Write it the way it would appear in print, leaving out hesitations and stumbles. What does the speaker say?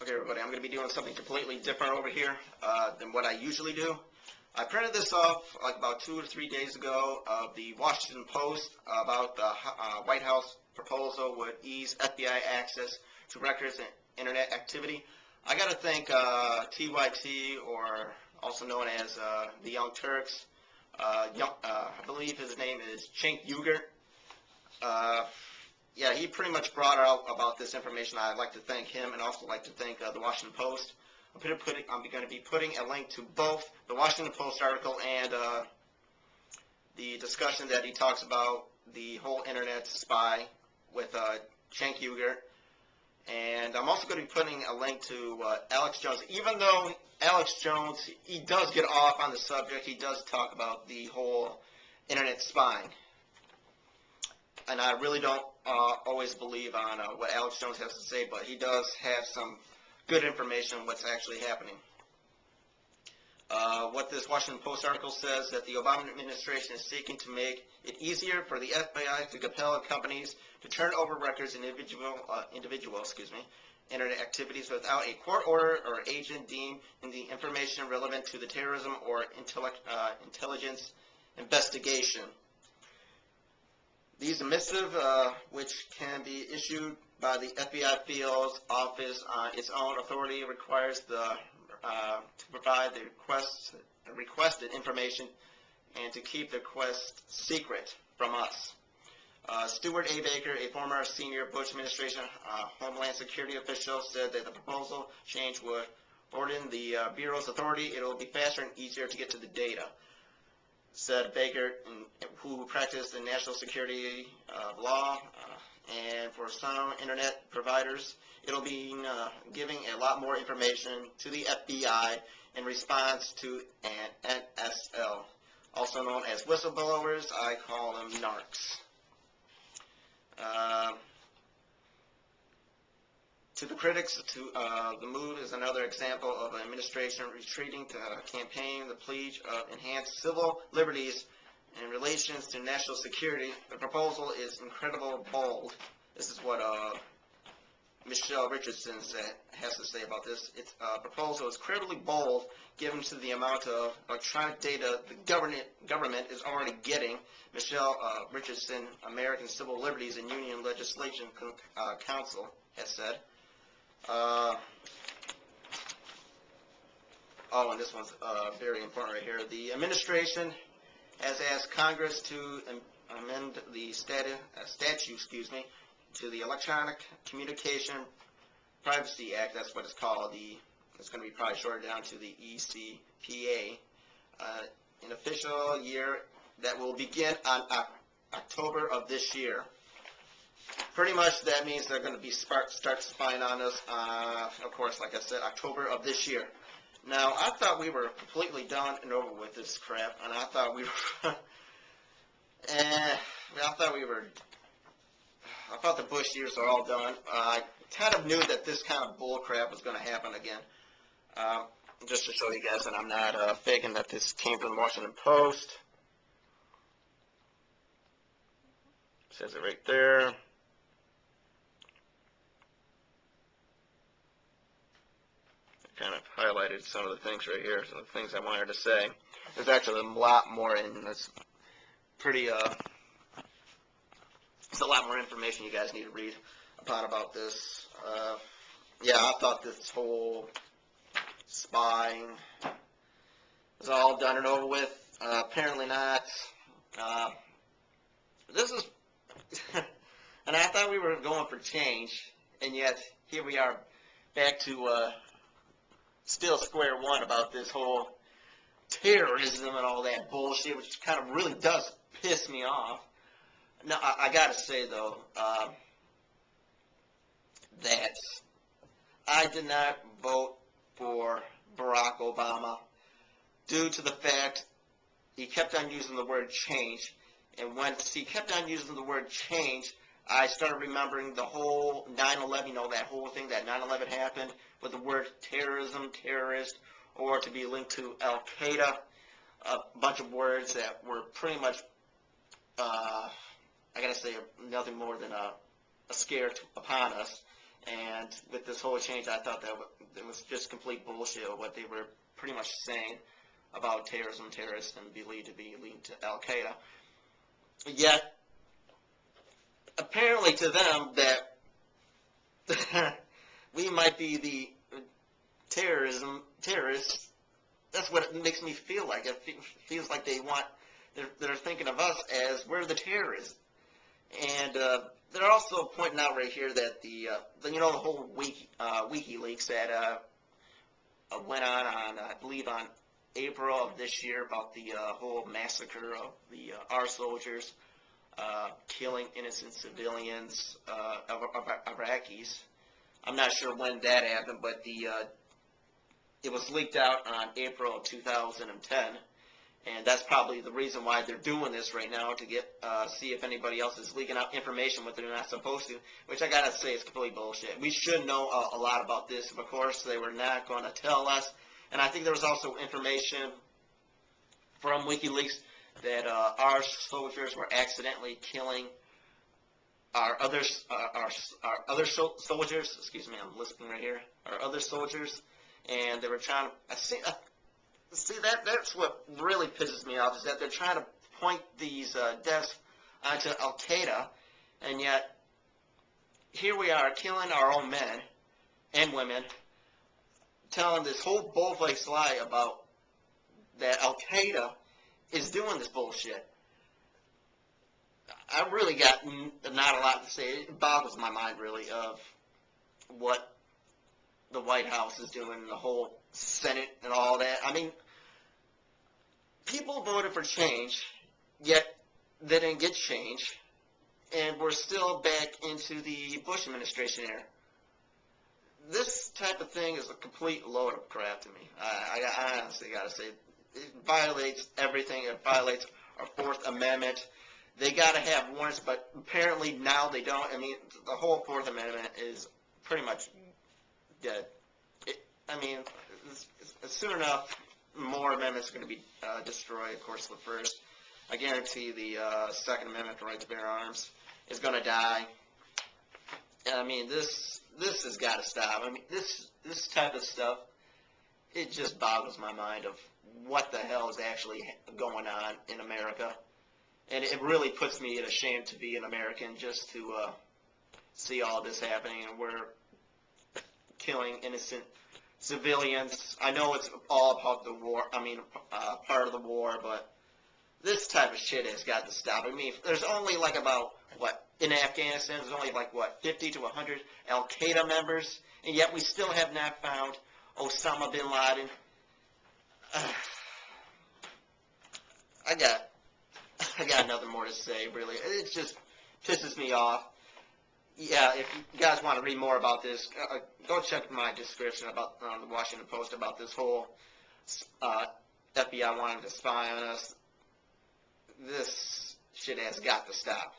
Okay, everybody, I'm going to be doing something completely different over here than what I usually do. I printed this off like about 2 or 3 days ago of the Washington Post about the White House proposal would ease FBI access to records and internet activity. I got to thank TYT, or also known as the Young Turks. I believe his name is Cenk Uygur. Yeah, he pretty much brought out about this information. I'd like to thank him, and also like to thank the Washington Post. I'm going to be putting a link to both the Washington Post article and the discussion that he talks about the whole internet spy with Cenk Uygur. And I'm also going to be putting a link to Alex Jones. Even though Alex Jones, he does get off on the subject, he does talk about the whole internet spying. And I really don't always believe on what Alex Jones has to say, but he does have some good information on what's actually happening. What this Washington Post article says, that the Obama administration is seeking to make it easier for the FBI to compel companies to turn over records and individual internet activities without a court order or agent deemed the information relevant to the terrorism or intelligence investigation. These missive, which can be issued by the FBI Field Office on its own authority, requires to provide the requested information and to keep the request secret from us. Stuart A. Baker, a former senior Bush administration Homeland Security official, said that the proposal change would broaden the Bureau's authority. It will be faster and easier to get to the data, said Baker, who practiced in national security law, and for some internet providers, it'll be giving a lot more information to the FBI in response to an NSL, also known as whistleblowers. I call them narcs. To the critics, the move is another example of an administration retreating to campaign the pledge of enhanced civil liberties in relations to national security. The proposal is incredibly bold. This is what Michelle Richardson has to say about this. Its proposal is incredibly bold given to the amount of electronic data the government is already getting. Michelle Richardson, American Civil Liberties and Union Legislation Council, has said. And this one's very important right here. The administration has asked Congress to amend the statute, to the Electronic Communication Privacy Act. That's what it's called. It's going to be probably shortened down to the ECPA. An official year that will begin on October of this year. Pretty much that means they're going to be start spying on us, of course, like I said, October of this year. Now, I thought we were completely done and over with this crap, and I thought we were, I thought the Bush years are all done. I kind of knew that this kind of bull crap was going to happen again. Just to show you guys that I'm not faking that this came from the Washington Post. It says it right there. Kind of highlighted some of the things right here, some of the things I wanted to say. There's actually a lot more in this. There's a lot more information you guys need to read about this. Yeah, I thought this whole spying was all done and over with. Apparently not. This is, and I thought we were going for change, and yet here we are back to still square one about this whole terrorism and all that bullshit, which kind of really does piss me off. Now, I gotta say, though, that I did not vote for Barack Obama due to the fact he kept on using the word change. And once he kept on using the word change, I started remembering the whole 9/11, that whole thing that 9/11 happened with the word terrorism, terrorist, or to be linked to Al-Qaeda, a bunch of words that were pretty much, I gotta say, nothing more than a scare upon us. And with this whole change, I thought that it was just complete bullshit what they were pretty much saying about terrorism, terrorists, and believed to be linked to Al-Qaeda. Yet, apparently to them, that we might be the terrorists. That's what it makes me feel like. It feels like they're thinking of us as we're the terrorists. And they're also pointing out right here that the whole WikiLeaks that went on I believe on April of this year about the whole massacre of our soldiers, killing innocent civilians, Iraqis. I'm not sure when that happened, but it was leaked out on April of 2010. And that's probably the reason why they're doing this right now, to see if anybody else is leaking out information what they're not supposed to, which I gotta say is complete bullshit. We should know a lot about this. Of course, they were not going to tell us. And I think there was also information from WikiLeaks that our soldiers were accidentally killing our other soldiers. Excuse me, I'm listening right here. Our other soldiers, and they were trying to. See, that's what really pisses me off, is that they're trying to point these deaths onto Al-Qaeda, and yet here we are killing our own men and women, telling this whole bull-faced lie about that Al-Qaeda is doing this bullshit. I really got not a lot to say. It boggles my mind, really, of what the White House is doing, the whole Senate and all that. I mean, people voted for change, yet they didn't get change, and we're still back into the Bush administration era. This type of thing is a complete load of crap to me. I honestly got to say, it violates everything. It violates our Fourth Amendment. They got to have warrants, but apparently now they don't. I mean, the whole Fourth Amendment is pretty much dead. Soon enough, more amendments are going to be destroyed. Of course, the first, I guarantee the Second Amendment, the right to bear arms, is going to die. And, I mean, this has got to stop. I mean, this type of stuff, it just boggles my mind of what the hell is actually going on in America. And it really puts me in a shame to be an American, just to see all this happening, and we're killing innocent civilians. I know it's all about the war, part of the war, but this type of shit has got to stop. I mean, there's only in Afghanistan, there's only 50 to 100 Al-Qaeda members, and yet we still have not found Osama bin Laden. I got nothing more to say, really. It just pisses me off. Yeah, if you guys want to read more about this, go check my description about the Washington Post about this whole FBI wanting to spy on us. This shit has got to stop.